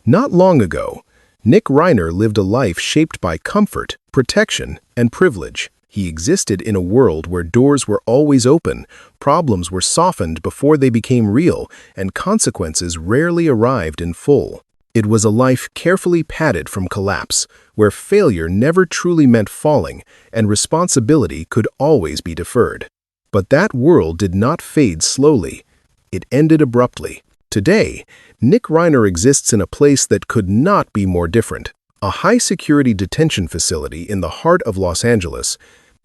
Not long ago, Nick Reiner lived a life shaped by comfort, protection, and privilege. He existed in a world where doors were always open, problems were softened before they became real, and consequences rarely arrived in full. It was a life carefully padded from collapse, where failure never truly meant falling, and responsibility could always be deferred. But that world did not fade slowly. It ended abruptly. Today, Nick Reiner exists in a place that could not be more different. A high-security detention facility in the heart of Los Angeles,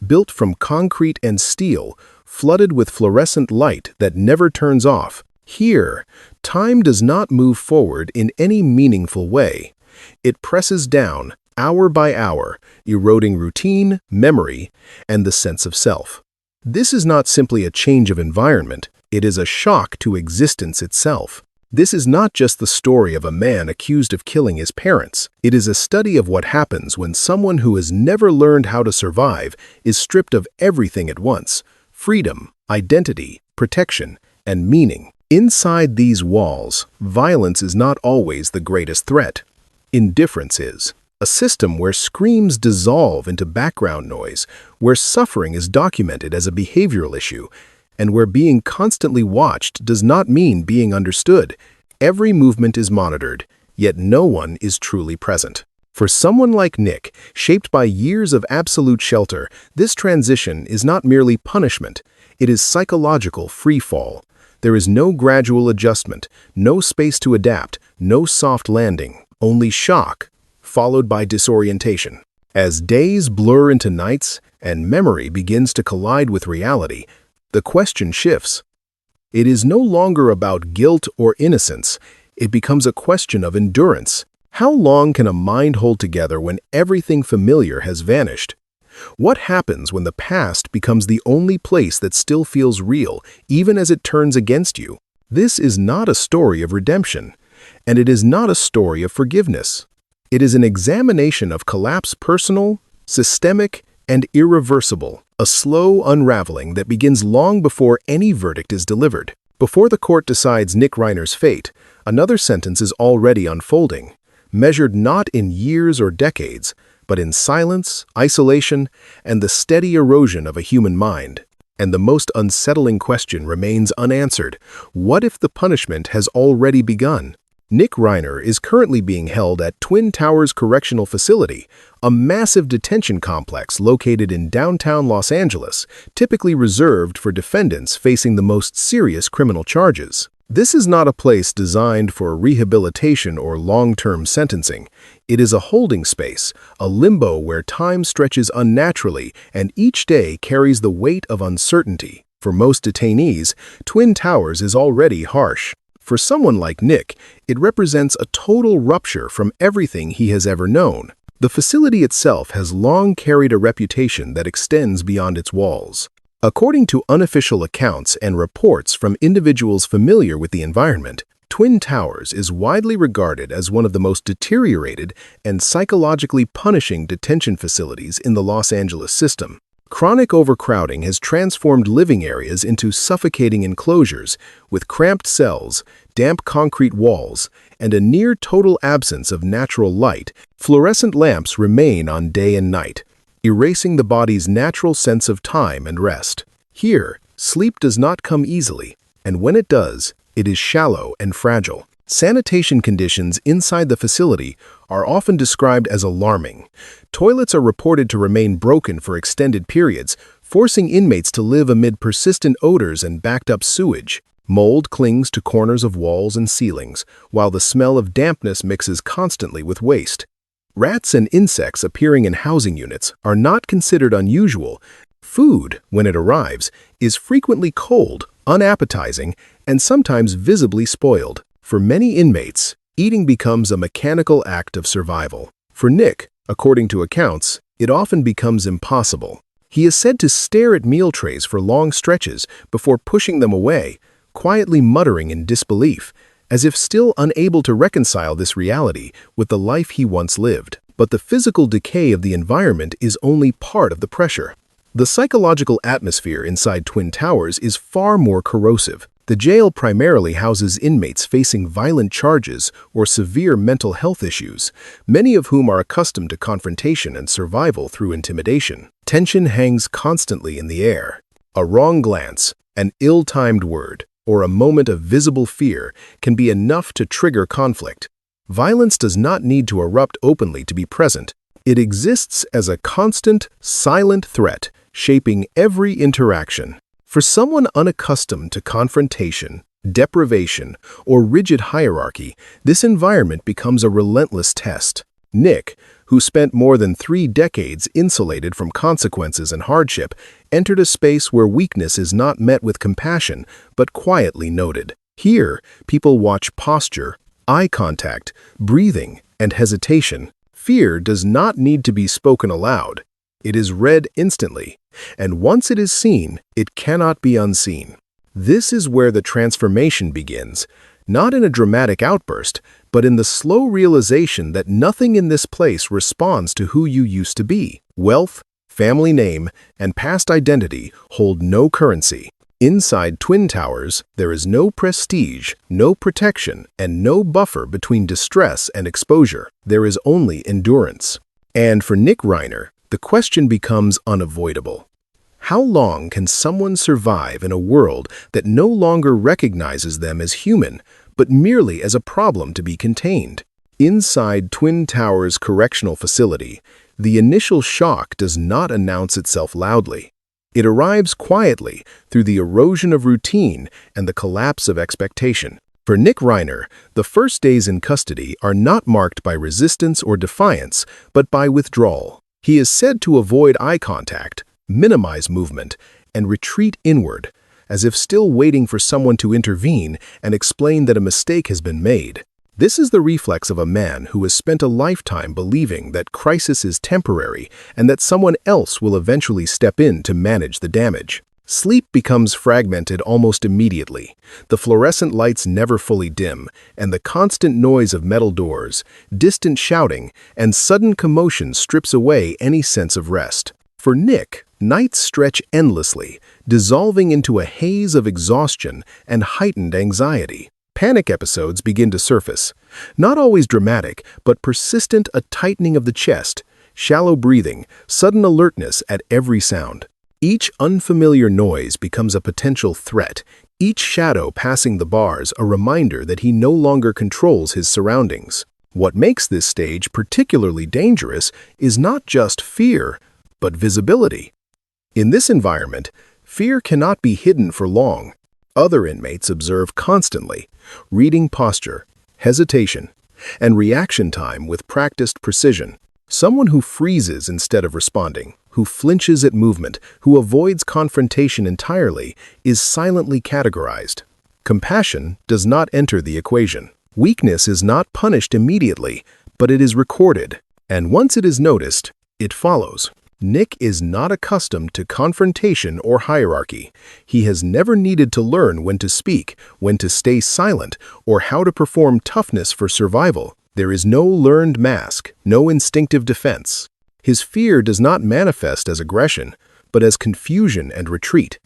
built from concrete and steel, flooded with fluorescent light that never turns off. Here, time does not move forward in any meaningful way. It presses down, hour by hour, eroding routine, memory, and the sense of self. This is not simply a change of environment, it is a shock to existence itself. This is not just the story of a man accused of killing his parents. It is a study of what happens when someone who has never learned how to survive is stripped of everything at once: freedom, identity, protection, and meaning. Inside these walls, violence is not always the greatest threat. Indifference is. A system where screams dissolve into background noise, where suffering is documented as a behavioral issue, and where being constantly watched does not mean being understood. Every movement is monitored, yet no one is truly present. For someone like Nick, shaped by years of absolute shelter, this transition is not merely punishment, it is psychological freefall. There is no gradual adjustment, no space to adapt, no soft landing, only shock, followed by disorientation. As days blur into nights and memory begins to collide with reality, the question shifts. It is no longer about guilt or innocence, it becomes a question of endurance. How long can a mind hold together when everything familiar has vanished? What happens when the past becomes the only place that still feels real, even as it turns against you? This is not a story of redemption, and it is not a story of forgiveness. It is an examination of collapse, personal, systemic, and irreversible, a slow unraveling that begins long before any verdict is delivered. Before the court decides Nick Reiner's fate, another sentence is already unfolding, measured not in years or decades, but in silence, isolation, and the steady erosion of a human mind. And the most unsettling question remains unanswered. What if the punishment has already begun? Nick Reiner is currently being held at Twin Towers Correctional Facility, a massive detention complex located in downtown Los Angeles, typically reserved for defendants facing the most serious criminal charges. This is not a place designed for rehabilitation or long-term sentencing. It is a holding space, a limbo where time stretches unnaturally and each day carries the weight of uncertainty. For most detainees, Twin Towers is already harsh. For someone like Nick, it represents a total rupture from everything he has ever known. The facility itself has long carried a reputation that extends beyond its walls. According to unofficial accounts and reports from individuals familiar with the environment, Twin Towers is widely regarded as one of the most deteriorated and psychologically punishing detention facilities in the Los Angeles system. Chronic overcrowding has transformed living areas into suffocating enclosures with cramped cells, damp concrete walls, and a near-total absence of natural light. Fluorescent lamps remain on day and night, erasing the body's natural sense of time and rest. Here, sleep does not come easily, and when it does, it is shallow and fragile. Sanitation conditions inside the facility are often described as alarming. Toilets are reported to remain broken for extended periods, forcing inmates to live amid persistent odors and backed-up sewage. Mold clings to corners of walls and ceilings, while the smell of dampness mixes constantly with waste. Rats and insects appearing in housing units are not considered unusual. Food, when it arrives, is frequently cold, unappetizing, and sometimes visibly spoiled. For many inmates, eating becomes a mechanical act of survival. For Nick, according to accounts, it often becomes impossible. He is said to stare at meal trays for long stretches before pushing them away, quietly muttering in disbelief, as if still unable to reconcile this reality with the life he once lived. But the physical decay of the environment is only part of the pressure. The psychological atmosphere inside Twin Towers is far more corrosive. The jail primarily houses inmates facing violent charges or severe mental health issues, many of whom are accustomed to confrontation and survival through intimidation. Tension hangs constantly in the air. A wrong glance, an ill-timed word, or a moment of visible fear can be enough to trigger conflict. Violence does not need to erupt openly to be present. It exists as a constant, silent threat, shaping every interaction. For someone unaccustomed to confrontation, deprivation, or rigid hierarchy, this environment becomes a relentless test. Nick, who spent more than 3 decades insulated from consequences and hardship, entered a space where weakness is not met with compassion, but quietly noted. Here, people watch posture, eye contact, breathing, and hesitation. Fear does not need to be spoken aloud. It is read instantly, and once it is seen, it cannot be unseen. This is where the transformation begins, not in a dramatic outburst, but in the slow realization that nothing in this place responds to who you used to be. Wealth, family name, and past identity hold no currency. Inside Twin Towers, there is no prestige, no protection, and no buffer between distress and exposure. There is only endurance. And for Nick Reiner, the question becomes unavoidable. How long can someone survive in a world that no longer recognizes them as human, but merely as a problem to be contained? Inside Twin Towers Correctional Facility, the initial shock does not announce itself loudly. It arrives quietly through the erosion of routine and the collapse of expectation. For Nick Reiner, the first days in custody are not marked by resistance or defiance, but by withdrawal. He is said to avoid eye contact, minimize movement, and retreat inward, as if still waiting for someone to intervene and explain that a mistake has been made. This is the reflex of a man who has spent a lifetime believing that crisis is temporary and that someone else will eventually step in to manage the damage. Sleep becomes fragmented almost immediately. The fluorescent lights never fully dim, and the constant noise of metal doors, distant shouting, and sudden commotion strips away any sense of rest. For Nick, nights stretch endlessly, dissolving into a haze of exhaustion and heightened anxiety. Panic episodes begin to surface. Not always dramatic, but persistent, a tightening of the chest, shallow breathing, sudden alertness at every sound. Each unfamiliar noise becomes a potential threat, each shadow passing the bars a reminder that he no longer controls his surroundings. What makes this stage particularly dangerous is not just fear, but visibility. In this environment, fear cannot be hidden for long. Other inmates observe constantly, reading posture, hesitation, and reaction time with practiced precision. Someone who freezes instead of responding, who flinches at movement, who avoids confrontation entirely, is silently categorized. Compassion does not enter the equation. Weakness is not punished immediately, but it is recorded, and once it is noticed, it follows. Nick is not accustomed to confrontation or hierarchy. He has never needed to learn when to speak, when to stay silent, or how to perform toughness for survival. There is no learned mask, no instinctive defense. His fear does not manifest as aggression, but as confusion and retreat.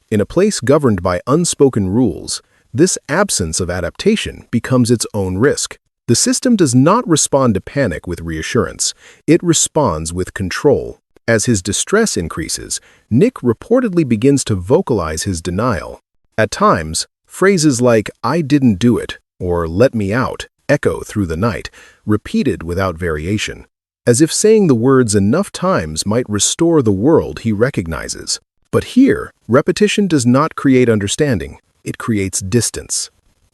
In a place governed by unspoken rules, this absence of adaptation becomes its own risk. The system does not respond to panic with reassurance. It responds with control. As his distress increases, Nick reportedly begins to vocalize his denial. At times, phrases like, "I didn't do it," or "let me out," echo through the night, repeated without variation, as if saying the words enough times might restore the world he recognizes. But here, repetition does not create understanding, it creates distance.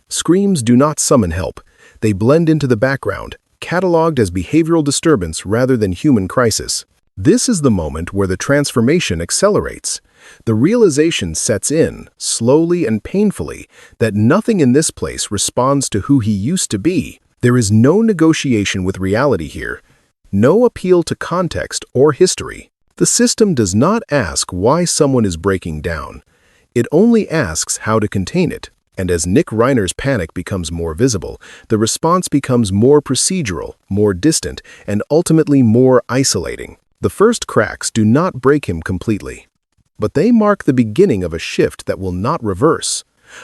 Screams do not summon help, they blend into the background, cataloged as behavioral disturbance rather than human crisis. This is the moment where the transformation accelerates. The realization sets in, slowly and painfully, that nothing in this place responds to who he used to be. There is no negotiation with reality here, no appeal to context or history. The system does not ask why someone is breaking down. It only asks how to contain it. And as Nick Reiner's panic becomes more visible, the response becomes more procedural, more distant, and ultimately more isolating. The first cracks do not break him completely, but they mark the beginning of a shift that will not reverse.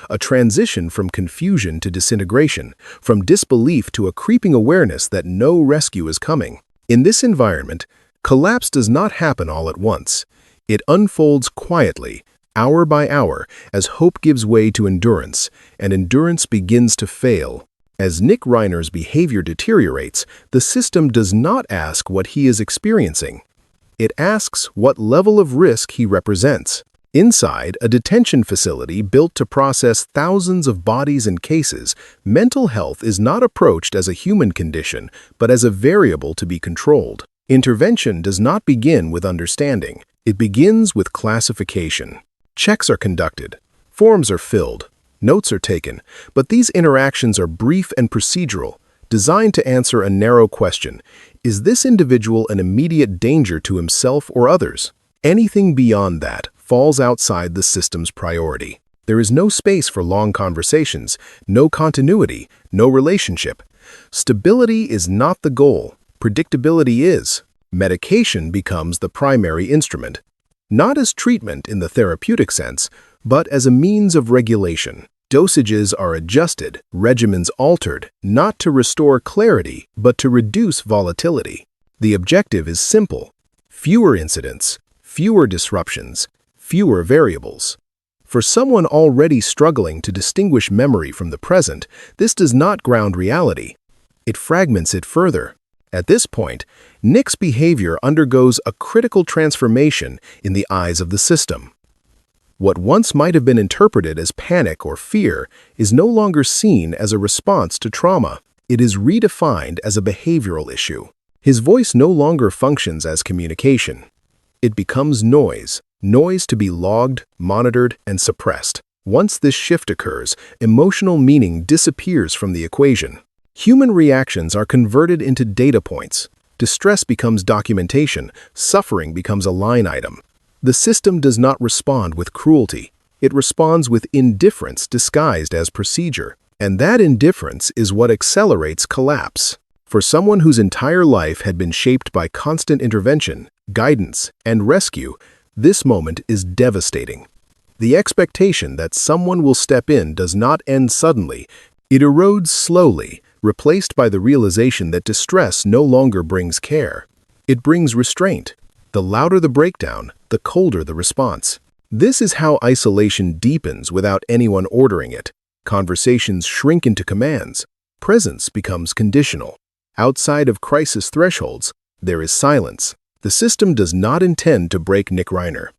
a transition from confusion to disintegration, from disbelief to a creeping awareness that no rescue is coming. In this environment, collapse does not happen all at once. It unfolds quietly, hour by hour, as hope gives way to endurance, and endurance begins to fail. As Nick Reiner's behavior deteriorates, the system does not ask what he is experiencing. It asks what level of risk he represents. Inside a detention facility built to process thousands of bodies and cases, mental health is not approached as a human condition, but as a variable to be controlled. Intervention does not begin with understanding. It begins with classification. Checks are conducted. Forms are filled. Notes are taken. But these interactions are brief and procedural, designed to answer a narrow question. Is this individual an immediate danger to himself or others? Anything beyond that falls outside the system's priority. There is no space for long conversations, no continuity, no relationship. Stability is not the goal. Predictability is. Medication becomes the primary instrument, not as treatment in the therapeutic sense, but as a means of regulation. Dosages are adjusted, regimens altered, not to restore clarity, but to reduce volatility. The objective is simple: fewer incidents, fewer disruptions, fewer variables. For someone already struggling to distinguish memory from the present, this does not ground reality. It fragments it further. At this point, Nick's behavior undergoes a critical transformation in the eyes of the system. What once might have been interpreted as panic or fear is no longer seen as a response to trauma. It is redefined as a behavioral issue. His voice no longer functions as communication. It becomes noise, noise to be logged, monitored, and suppressed. Once this shift occurs, emotional meaning disappears from the equation. Human reactions are converted into data points. Distress becomes documentation. Suffering becomes a line item. The system does not respond with cruelty. It responds with indifference disguised as procedure. And that indifference is what accelerates collapse. For someone whose entire life had been shaped by constant intervention, guidance, and rescue, this moment is devastating. The expectation that someone will step in does not end suddenly. It erodes slowly, replaced by the realization that distress no longer brings care. It brings restraint. The louder the breakdown, the colder the response. This is how isolation deepens without anyone ordering it. Conversations shrink into commands. Presence becomes conditional. Outside of crisis thresholds, there is silence. The system does not intend to break Nick Reiner,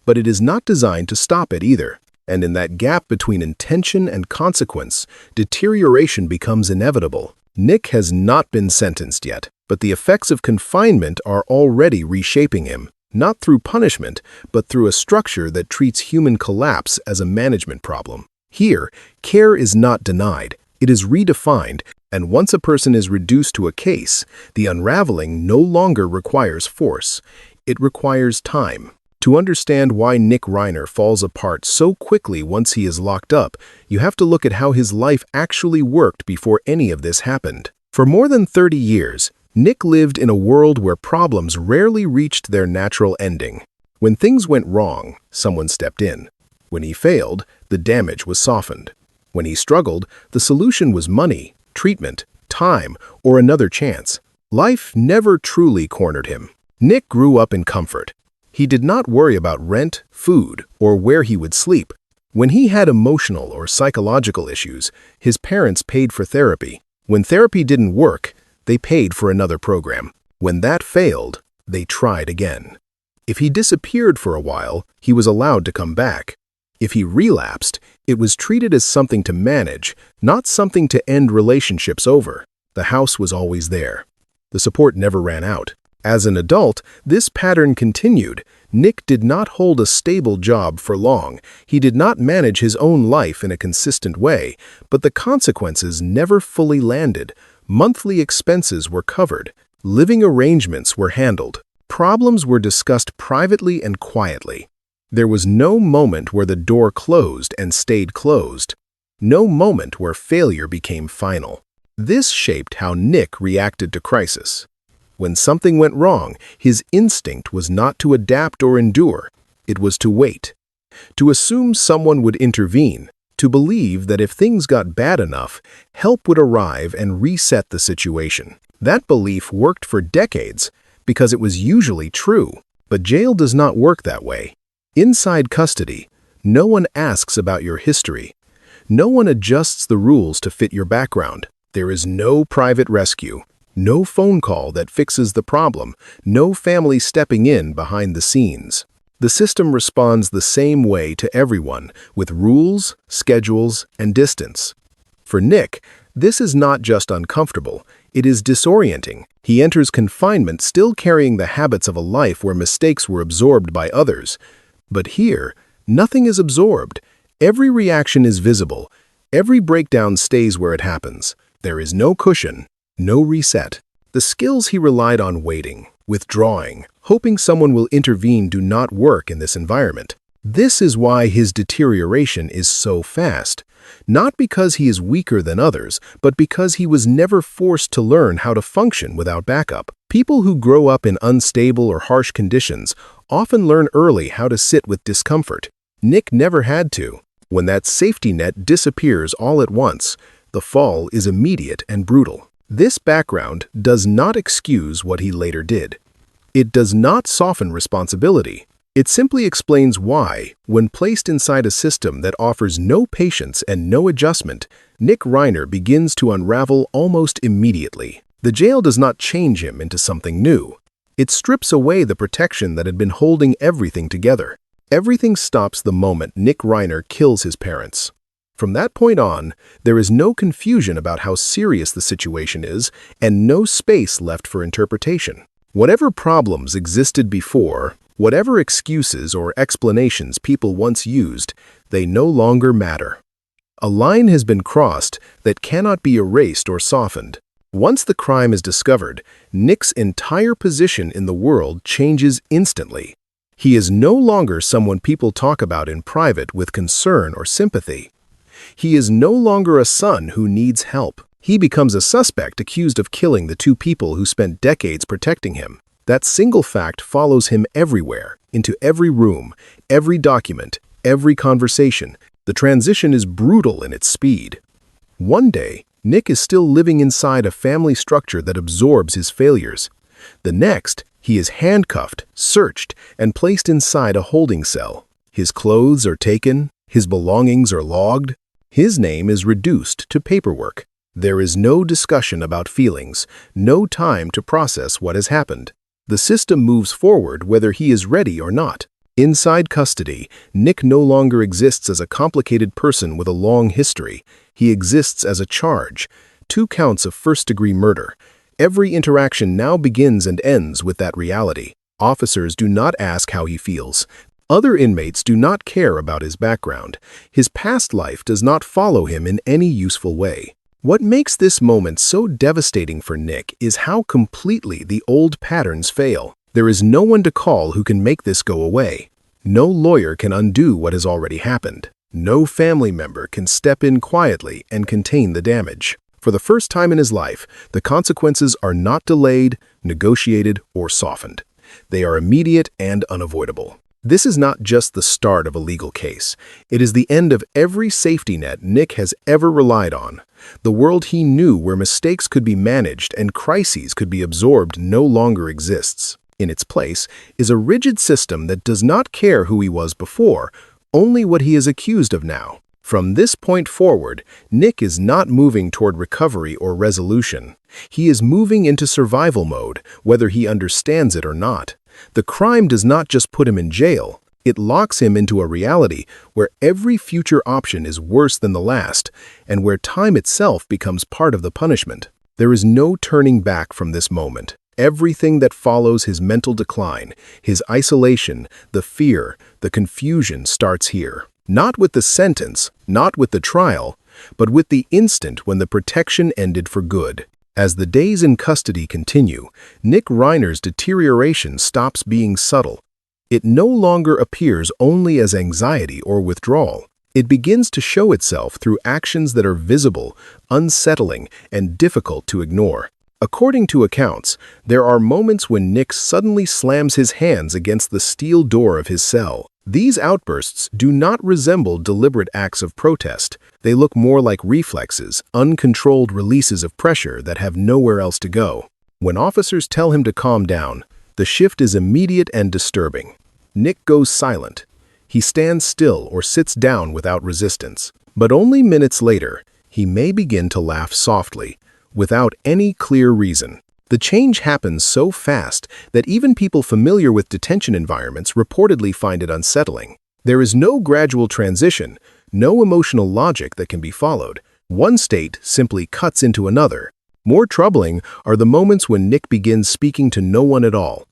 but it is not designed to stop it either. And in that gap between intention and consequence, deterioration becomes inevitable. Nick has not been sentenced yet, but the effects of confinement are already reshaping him, not through punishment, but through a structure that treats human collapse as a management problem. Here, care is not denied, it is redefined, and once a person is reduced to a case, the unraveling no longer requires force. It requires time. To understand why Nick Reiner falls apart so quickly once he is locked up, you have to look at how his life actually worked before any of this happened. For more than 30 years, Nick lived in a world where problems rarely reached their natural ending. When things went wrong, someone stepped in. When he failed, the damage was softened. When he struggled, the solution was money, treatment, time, or another chance. Life never truly cornered him. Nick grew up in comfort. He did not worry about rent, food, or where he would sleep. When he had emotional or psychological issues, his parents paid for therapy. When therapy didn't work, they paid for another program. When that failed, they tried again. If he disappeared for a while, he was allowed to come back. If he relapsed, it was treated as something to manage, not something to end relationships over. The house was always there. The support never ran out. As an adult, this pattern continued. Nick did not hold a stable job for long. He did not manage his own life in a consistent way, but the consequences never fully landed. Monthly expenses were covered. Living arrangements were handled. Problems were discussed privately and quietly. There was no moment where the door closed and stayed closed. No moment where failure became final. This shaped how Nick reacted to crisis. When something went wrong, his instinct was not to adapt or endure. It was to wait. To assume someone would intervene. to believe that if things got bad enough, help would arrive and reset the situation. That belief worked for decades because it was usually true. But jail does not work that way. Inside custody, no one asks about your history. No one adjusts the rules to fit your background. There is no private rescue, no phone call that fixes the problem, no family stepping in behind the scenes. The system responds the same way to everyone, with rules, schedules, and distance. For Nick, this is not just uncomfortable, it is disorienting. He enters confinement still carrying the habits of a life where mistakes were absorbed by others. But here, nothing is absorbed. Every reaction is visible. Every breakdown stays where it happens. There is no cushion, no reset. The skills he relied on waiting, withdrawing, hoping someone will intervene do not work in this environment. This is why his deterioration is so fast. Not because he is weaker than others, but because he was never forced to learn how to function without backup. People who grow up in unstable or harsh conditions often learn early how to sit with discomfort. Nick never had to. When that safety net disappears all at once, the fall is immediate and brutal. This background does not excuse what he later did. It does not soften responsibility. It simply explains why, when placed inside a system that offers no patience and no adjustment, Nick Reiner begins to unravel almost immediately. The jail does not change him into something new. It strips away the protection that had been holding everything together. Everything stops the moment Nick Reiner kills his parents. From that point on, there is no confusion about how serious the situation is and no space left for interpretation. Whatever problems existed before, whatever excuses or explanations people once used, they no longer matter. A line has been crossed that cannot be erased or softened. Once the crime is discovered, Nick's entire position in the world changes instantly. He is no longer someone people talk about in private with concern or sympathy. He is no longer a son who needs help. He becomes a suspect accused of killing the two people who spent decades protecting him. That single fact follows him everywhere, into every room, every document, every conversation. The transition is brutal in its speed. One day, Nick is still living inside a family structure that absorbs his failures. The next, he is handcuffed, searched, and placed inside a holding cell. His clothes are taken, his belongings are logged. His name is reduced to paperwork. There is no discussion about feelings, no time to process what has happened. The system moves forward whether he is ready or not. Inside custody, Nick no longer exists as a complicated person with a long history. He exists as a charge, 2 counts of first-degree murder. Every interaction now begins and ends with that reality. Officers do not ask how he feels. Other inmates do not care about his background. His past life does not follow him in any useful way. What makes this moment so devastating for Nick is how completely the old patterns fail. There is no one to call who can make this go away. No lawyer can undo what has already happened. No family member can step in quietly and contain the damage. For the first time in his life, the consequences are not delayed, negotiated, or softened. They are immediate and unavoidable. This is not just the start of a legal case. It is the end of every safety net Nick has ever relied on. The world he knew where mistakes could be managed and crises could be absorbed no longer exists. In its place is a rigid system that does not care who he was before, only what he is accused of now. From this point forward, Nick is not moving toward recovery or resolution. He is moving into survival mode, whether he understands it or not. The crime does not just put him in jail, it locks him into a reality where every future option is worse than the last, and where time itself becomes part of the punishment. There is no turning back from this moment. Everything that follows his mental decline, his isolation, the fear, the confusion starts here. Not with the sentence, not with the trial, but with the instant when the protection ended for good. As the days in custody continue, Nick Reiner's deterioration stops being subtle. It no longer appears only as anxiety or withdrawal. It begins to show itself through actions that are visible, unsettling, and difficult to ignore. According to accounts, there are moments when Nick suddenly slams his hands against the steel door of his cell. These outbursts do not resemble deliberate acts of protest. They look more like reflexes, uncontrolled releases of pressure that have nowhere else to go. When officers tell him to calm down, the shift is immediate and disturbing. Nick goes silent. He stands still or sits down without resistance. But only minutes later, he may begin to laugh softly, without any clear reason. The change happens so fast that even people familiar with detention environments reportedly find it unsettling. There is no gradual transition, no emotional logic that can be followed. One state simply cuts into another. More troubling are the moments when Nick begins speaking to no one at all.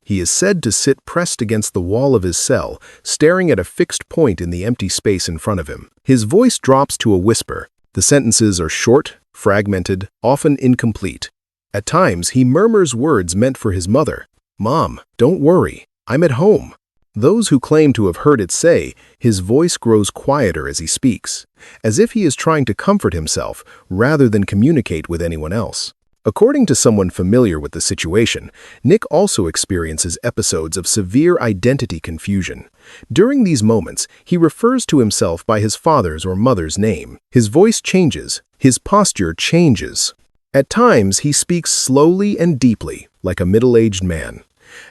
He is said to sit pressed against the wall of his cell, staring at a fixed point in the empty space in front of him. His voice drops to a whisper. The sentences are short, fragmented, often incomplete. At times, he murmurs words meant for his mother. "Mom, don't worry, I'm at home." Those who claim to have heard it say, his voice grows quieter as he speaks, as if he is trying to comfort himself rather than communicate with anyone else. According to someone familiar with the situation, Nick also experiences episodes of severe identity confusion. During these moments, he refers to himself by his father's or mother's name. His voice changes, his posture changes. At times, he speaks slowly and deeply, like a middle-aged man.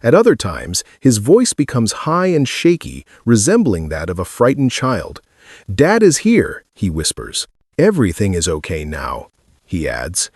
At other times, his voice becomes high and shaky, resembling that of a frightened child. "Dad is here," he whispers. "Everything is okay now," he adds,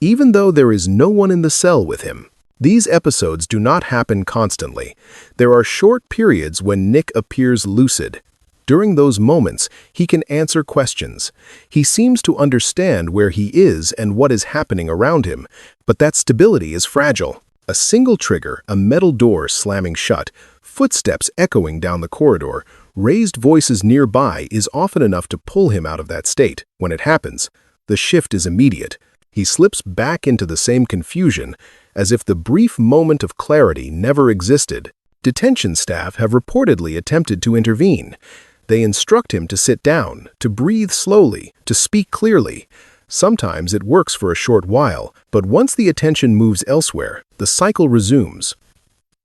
even though there is no one in the cell with him. These episodes do not happen constantly. There are short periods when Nick appears lucid. During those moments, he can answer questions. He seems to understand where he is and what is happening around him, but that stability is fragile. A single trigger, a metal door slamming shut, footsteps echoing down the corridor, raised voices nearby is often enough to pull him out of that state. When it happens, the shift is immediate. He slips back into the same confusion, as if the brief moment of clarity never existed. Detention staff have reportedly attempted to intervene. They instruct him to sit down, to breathe slowly, to speak clearly. Sometimes it works for a short while, but once the attention moves elsewhere, the cycle resumes.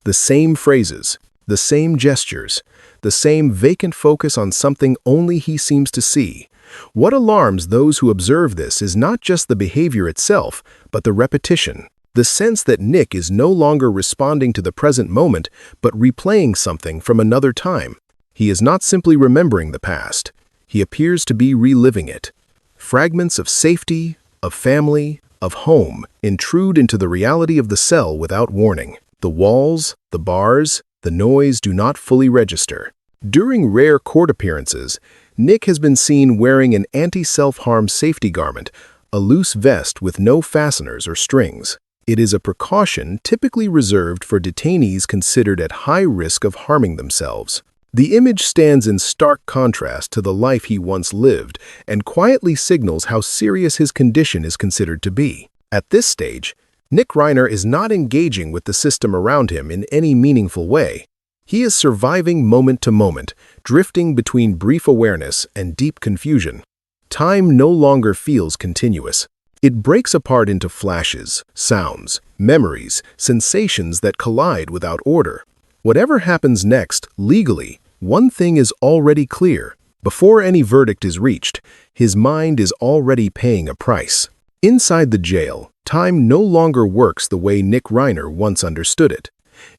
The same phrases, the same gestures, the same vacant focus on something only he seems to see. What alarms those who observe this is not just the behavior itself, but the repetition. The sense that Nick is no longer responding to the present moment, but replaying something from another time. He is not simply remembering the past. He appears to be reliving it. Fragments of safety, of family, of home intrude into the reality of the cell without warning. The walls, the bars, the noise do not fully register. During rare court appearances, Nick has been seen wearing an anti-self-harm safety garment, a loose vest with no fasteners or strings. It is a precaution typically reserved for detainees considered at high risk of harming themselves. The image stands in stark contrast to the life he once lived and quietly signals how serious his condition is considered to be. At this stage, Nick Reiner is not engaging with the system around him in any meaningful way. He is surviving moment to moment, drifting between brief awareness and deep confusion. Time no longer feels continuous. It breaks apart into flashes, sounds, memories, sensations that collide without order. Whatever happens next, legally, one thing is already clear. Before any verdict is reached, his mind is already paying a price. Inside the jail, time no longer works the way Nick Reiner once understood it.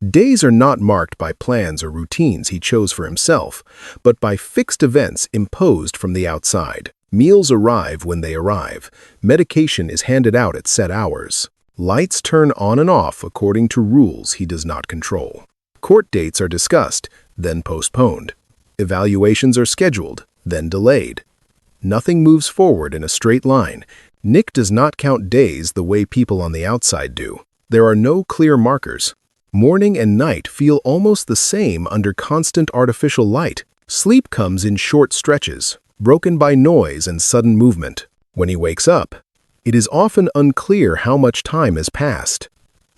Days are not marked by plans or routines he chose for himself, but by fixed events imposed from the outside. Meals arrive when they arrive. Medication is handed out at set hours. Lights turn on and off according to rules he does not control. Court dates are discussed, then postponed. Evaluations are scheduled, then delayed. Nothing moves forward in a straight line. Nick does not count days the way people on the outside do. There are no clear markers. Morning and night feel almost the same under constant artificial light. Sleep comes in short stretches, broken by noise and sudden movement. When he wakes up, it is often unclear how much time has passed.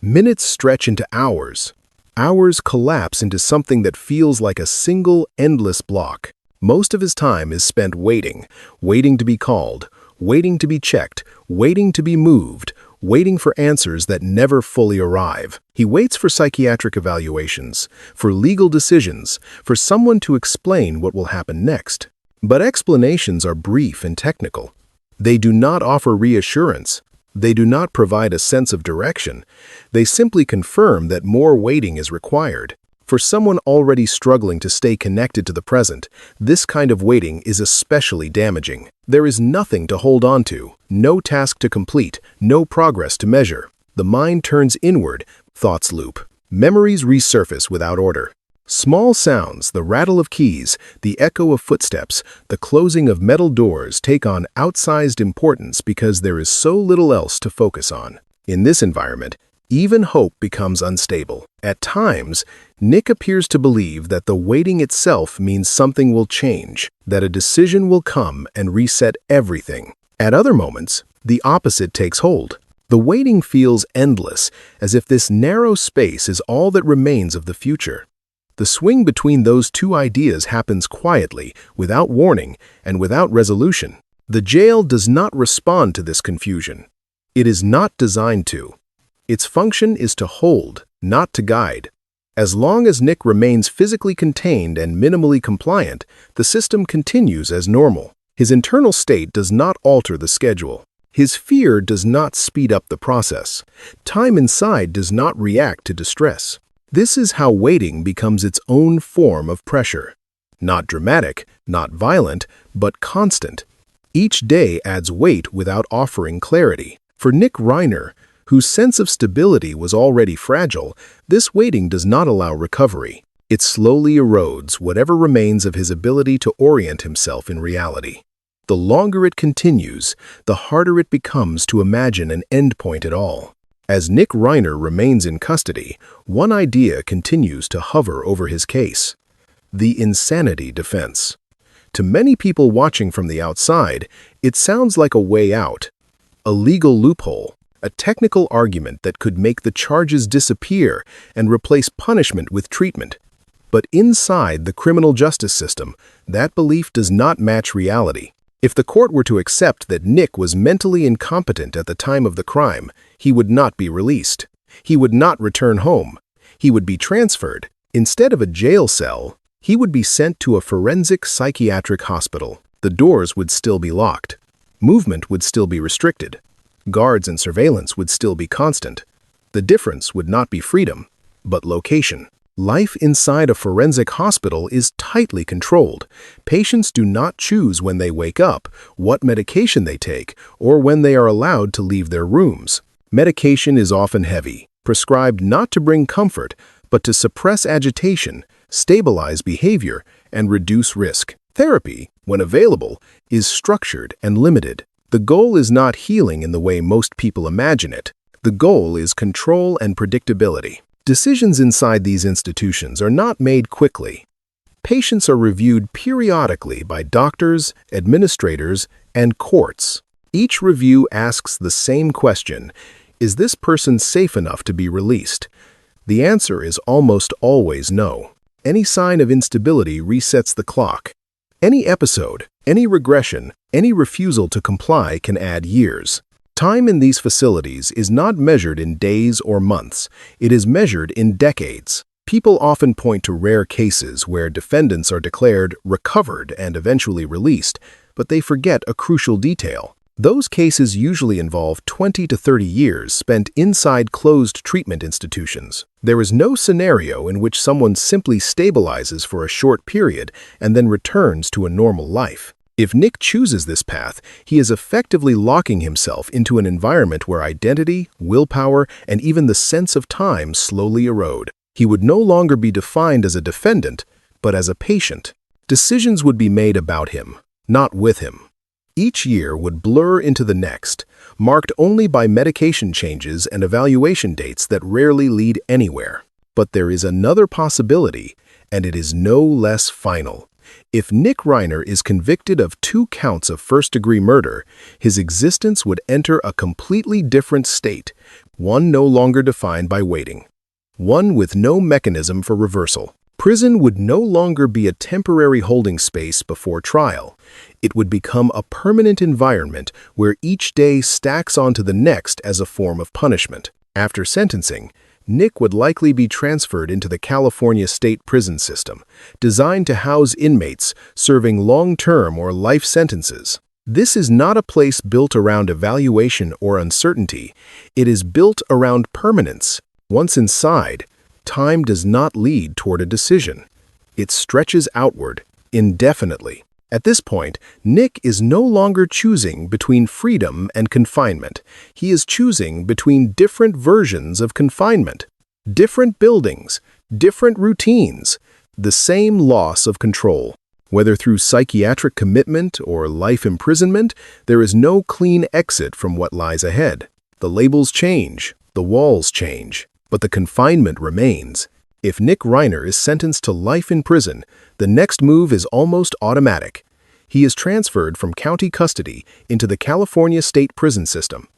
Minutes stretch into hours. Hours collapse into something that feels like a single, endless block. Most of his time is spent waiting, waiting to be called, waiting to be checked, waiting to be moved, waiting for answers that never fully arrive. He waits for psychiatric evaluations, for legal decisions, for someone to explain what will happen next. But explanations are brief and technical. They do not offer reassurance. They do not provide a sense of direction. They simply confirm that more waiting is required. For someone already struggling to stay connected to the present, this kind of waiting is especially damaging. There is nothing to hold on to, no task to complete, no progress to measure. The mind turns inward, thoughts loop. Memories resurface without order. Small sounds, the rattle of keys, the echo of footsteps, the closing of metal doors take on outsized importance because there is so little else to focus on. In this environment, even hope becomes unstable. At times, Nick appears to believe that the waiting itself means something will change, that a decision will come and reset everything. At other moments, the opposite takes hold. The waiting feels endless, as if this narrow space is all that remains of the future. The swing between those two ideas happens quietly, without warning, and without resolution. The jail does not respond to this confusion. It is not designed to. Its function is to hold, not to guide. As long as Nick remains physically contained and minimally compliant, the system continues as normal. His internal state does not alter the schedule. His fear does not speed up the process. Time inside does not react to distress. This is how waiting becomes its own form of pressure. Not dramatic, not violent, but constant. Each day adds weight without offering clarity. For Nick Reiner, whose sense of stability was already fragile, this waiting does not allow recovery. It slowly erodes whatever remains of his ability to orient himself in reality. The longer it continues, the harder it becomes to imagine an endpoint at all. As Nick Reiner remains in custody, one idea continues to hover over his case: the insanity defense. To many people watching from the outside, it sounds like a way out, a legal loophole, a technical argument that could make the charges disappear and replace punishment with treatment. But inside the criminal justice system, that belief does not match reality. If the court were to accept that Nick was mentally incompetent at the time of the crime, he would not be released. He would not return home. He would be transferred. Instead of a jail cell, he would be sent to a forensic psychiatric hospital. The doors would still be locked. Movement would still be restricted. Guards and surveillance would still be constant. The difference would not be freedom, but location. Life inside a forensic hospital is tightly controlled. Patients do not choose when they wake up, what medication they take, or when they are allowed to leave their rooms. Medication is often heavy, prescribed not to bring comfort, but to suppress agitation, stabilize behavior, and reduce risk. Therapy, when available, is structured and limited. The goal is not healing in the way most people imagine it. The goal is control and predictability. Decisions inside these institutions are not made quickly. Patients are reviewed periodically by doctors, administrators, and courts. Each review asks the same question: is this person safe enough to be released? The answer is almost always no. Any sign of instability resets the clock. Any episode, any regression, any refusal to comply can add years. Time in these facilities is not measured in days or months. It is measured in decades. People often point to rare cases where defendants are declared recovered and eventually released, but they forget a crucial detail. Those cases usually involve 20 to 30 years spent inside closed treatment institutions. There is no scenario in which someone simply stabilizes for a short period and then returns to a normal life. If Nick chooses this path, he is effectively locking himself into an environment where identity, willpower, and even the sense of time slowly erode. He would no longer be defined as a defendant, but as a patient. Decisions would be made about him, not with him. Each year would blur into the next, marked only by medication changes and evaluation dates that rarely lead anywhere. But there is another possibility, and it is no less final. If Nick Reiner is convicted of 2 counts of first-degree murder, his existence would enter a completely different state, one no longer defined by waiting, one with no mechanism for reversal. Prison would no longer be a temporary holding space before trial. It would become a permanent environment where each day stacks onto the next as a form of punishment. After sentencing, Nick would likely be transferred into the California state prison system, designed to house inmates serving long-term or life sentences. This is not a place built around evaluation or uncertainty. It is built around permanence. Once inside, time does not lead toward a decision. It stretches outward, indefinitely. At this point, Nick is no longer choosing between freedom and confinement. He is choosing between different versions of confinement, different buildings, different routines, the same loss of control. Whether through psychiatric commitment or life imprisonment, there is no clean exit from what lies ahead. The labels change, the walls change, but the confinement remains. If Nick Reiner is sentenced to life in prison, the next move is almost automatic. He is transferred from county custody into the California state prison system.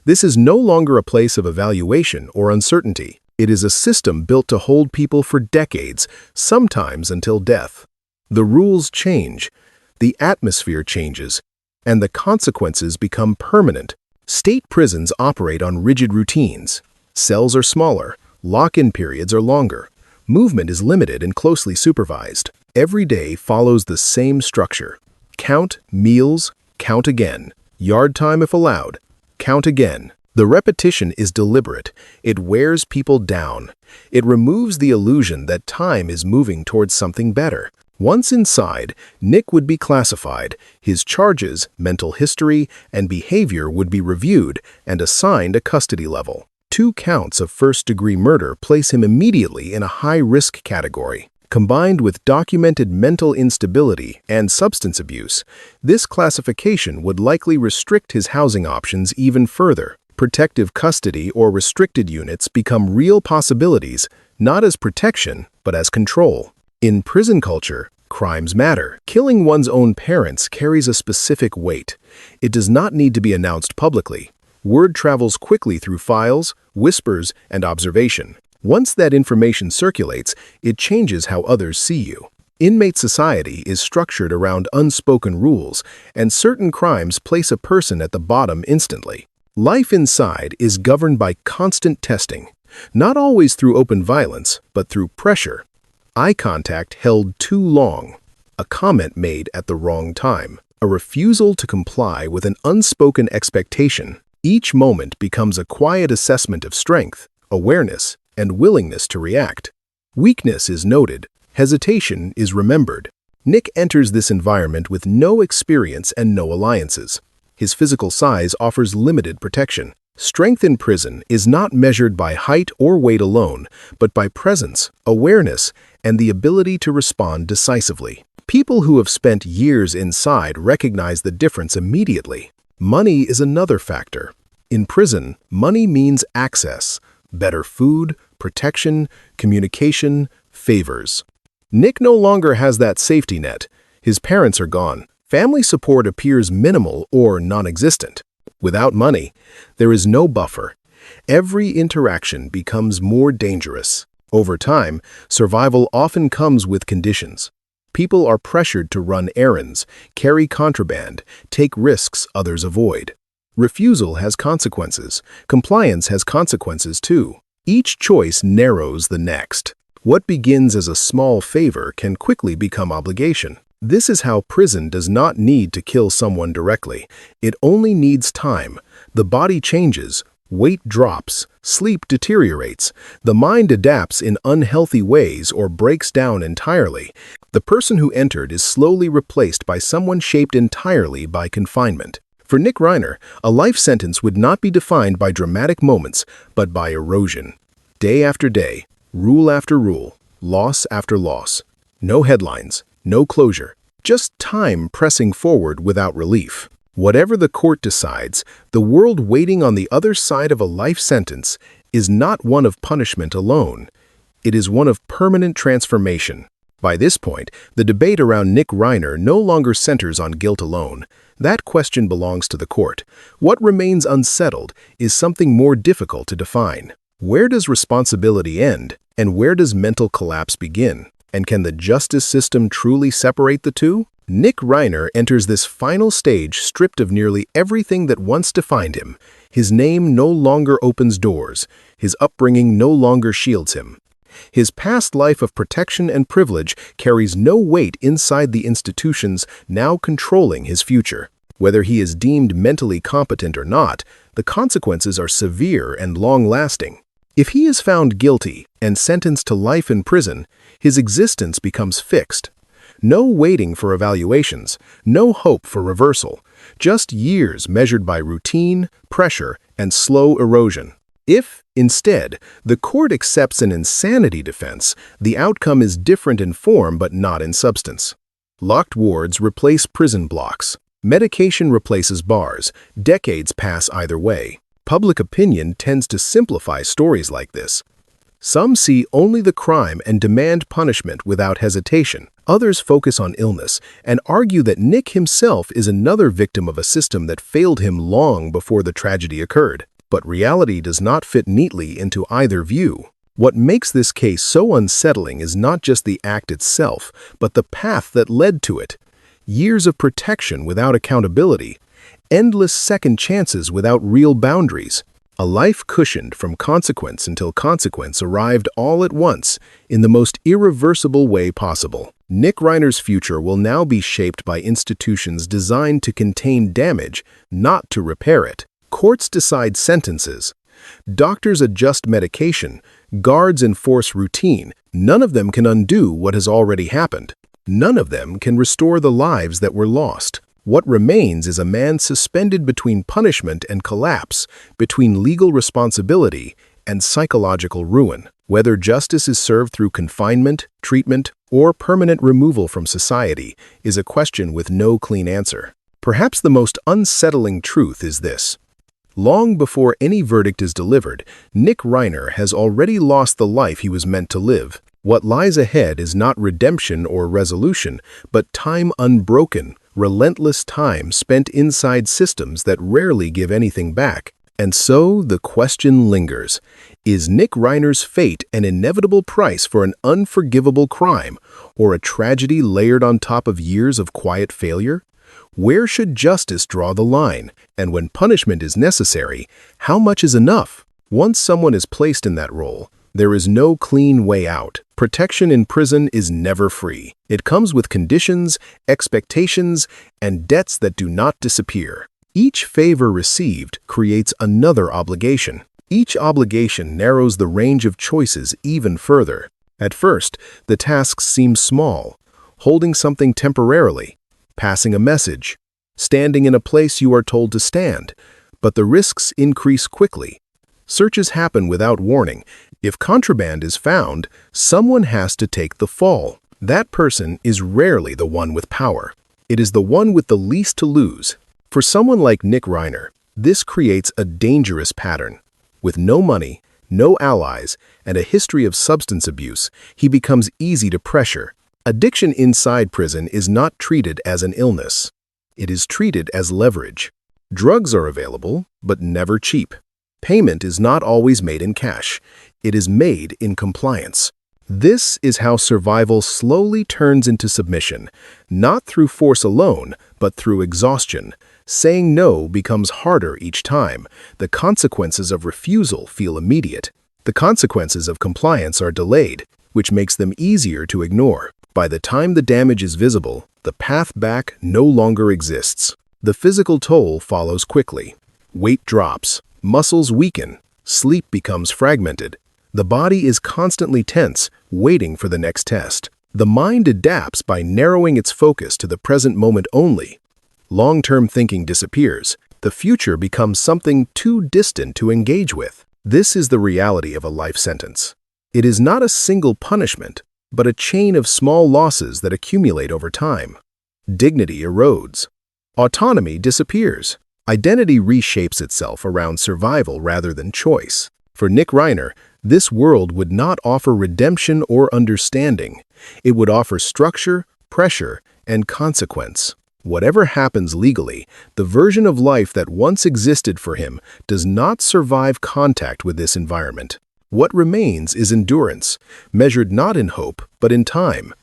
This is no longer a place of evaluation or uncertainty. It is a system built to hold people for decades, sometimes until death. The rules change, the atmosphere changes, and the consequences become permanent. State prisons operate on rigid routines. Cells are smaller, lock-in periods are longer. Movement is limited and closely supervised. Every day follows the same structure. Count meals, count again. Yard time if allowed, count again. The repetition is deliberate. It wears people down. It removes the illusion that time is moving towards something better. Once inside, Nick would be classified. His charges, mental history, and behavior would be reviewed and assigned a custody level. 2 counts of first-degree murder place him immediately in a high-risk category. Combined with documented mental instability and substance abuse, this classification would likely restrict his housing options even further. Protective custody or restricted units become real possibilities, not as protection, but as control. In prison culture, crimes matter. Killing one's own parents carries a specific weight. It does not need to be announced publicly. Word travels quickly through files, whispers, and observation. Once that information circulates, it changes how others see you. Inmate society is structured around unspoken rules, and certain crimes place a person at the bottom instantly. Life inside is governed by constant testing, not always through open violence, but through pressure. Eye contact held too long, a comment made at the wrong time, a refusal to comply with an unspoken expectation. Each moment becomes a quiet assessment of strength, awareness, and willingness to react. Weakness is noted, hesitation is remembered. Nick enters this environment with no experience and no alliances. His physical size offers limited protection. Strength in prison is not measured by height or weight alone, but by presence, awareness, and the ability to respond decisively. People who have spent years inside recognize the difference immediately. Money is another factor. In prison, money means access, better food, protection, communication, favors. Nick no longer has that safety net. His parents are gone. Family support appears minimal or non-existent. Without money, there is no buffer. Every interaction becomes more dangerous. Over time, survival often comes with conditions. People are pressured to run errands, carry contraband, take risks others avoid. Refusal has consequences. Compliance has consequences too. Each choice narrows the next. What begins as a small favor can quickly become obligation. This is how prison does not need to kill someone directly. It only needs time. The body changes, weight drops, sleep deteriorates, the mind adapts in unhealthy ways or breaks down entirely. The person who entered is slowly replaced by someone shaped entirely by confinement. For Nick Reiner, a life sentence would not be defined by dramatic moments, but by erosion. Day after day, rule after rule, loss after loss. No headlines. No closure, just time pressing forward without relief. Whatever the court decides, the world waiting on the other side of a life sentence is not one of punishment alone. It is one of permanent transformation. By this point, the debate around Nick Reiner no longer centers on guilt alone. That question belongs to the court. What remains unsettled is something more difficult to define. Where does responsibility end, and where does mental collapse begin? And can the justice system truly separate the two? Nick Reiner enters this final stage stripped of nearly everything that once defined him. His name no longer opens doors. His upbringing no longer shields him. His past life of protection and privilege carries no weight inside the institutions now controlling his future. Whether he is deemed mentally competent or not, the consequences are severe and long-lasting. If he is found guilty and sentenced to life in prison, his existence becomes fixed. No waiting for evaluations, no hope for reversal, just years measured by routine, pressure, and slow erosion. If, instead, the court accepts an insanity defense, the outcome is different in form but not in substance. Locked wards replace prison blocks. Medication replaces bars. Decades pass either way. Public opinion tends to simplify stories like this. Some see only the crime and demand punishment without hesitation. Others focus on illness and argue that Nick himself is another victim of a system that failed him long before the tragedy occurred. But reality does not fit neatly into either view. What makes this case so unsettling is not just the act itself, but the path that led to it. Years of protection without accountability, endless second chances without real boundaries, a life cushioned from consequence until consequence arrived all at once in the most irreversible way possible. Nick Reiner's future will now be shaped by institutions designed to contain damage, not to repair it. Courts decide sentences. Doctors adjust medication. Guards enforce routine. None of them can undo what has already happened. None of them can restore the lives that were lost. What remains is a man suspended between punishment and collapse, between legal responsibility and psychological ruin. Whether justice is served through confinement, treatment, or permanent removal from society is a question with no clean answer. Perhaps the most unsettling truth is this. Long before any verdict is delivered, Nick Reiner has already lost the life he was meant to live. What lies ahead is not redemption or resolution, but time unbroken, relentless time spent inside systems that rarely give anything back. And so the question lingers. Is Nick Reiner's fate an inevitable price for an unforgivable crime, or a tragedy layered on top of years of quiet failure? Where should justice draw the line? And when punishment is necessary, how much is enough? Once someone is placed in that role, there is no clean way out. Protection in prison is never free. It comes with conditions, expectations, and debts that do not disappear. Each favor received creates another obligation. Each obligation narrows the range of choices even further. At first, the tasks seem small: holding something temporarily, passing a message, standing in a place you are told to stand. But the risks increase quickly. Searches happen without warning. If contraband is found, someone has to take the fall. That person is rarely the one with power. It is the one with the least to lose. For someone like Nick Reiner, this creates a dangerous pattern. With no money, no allies, and a history of substance abuse, he becomes easy to pressure. Addiction inside prison is not treated as an illness. It is treated as leverage. Drugs are available, but never cheap. Payment is not always made in cash. It is made in compliance. This is how survival slowly turns into submission, not through force alone, but through exhaustion. Saying no becomes harder each time. The consequences of refusal feel immediate. The consequences of compliance are delayed, which makes them easier to ignore. By the time the damage is visible, the path back no longer exists. The physical toll follows quickly. Weight drops, muscles weaken, sleep becomes fragmented. The body is constantly tense, waiting for the next test. The mind adapts by narrowing its focus to the present moment only. Long-term thinking disappears. The future becomes something too distant to engage with. This is the reality of a life sentence. It is not a single punishment, but a chain of small losses that accumulate over time. Dignity erodes. Autonomy disappears. Identity reshapes itself around survival rather than choice. For Nick Reiner, this world would not offer redemption or understanding. It would offer structure, pressure, and consequence. Whatever happens legally, the version of life that once existed for him does not survive contact with this environment. What remains is endurance, measured not in hope, but in time.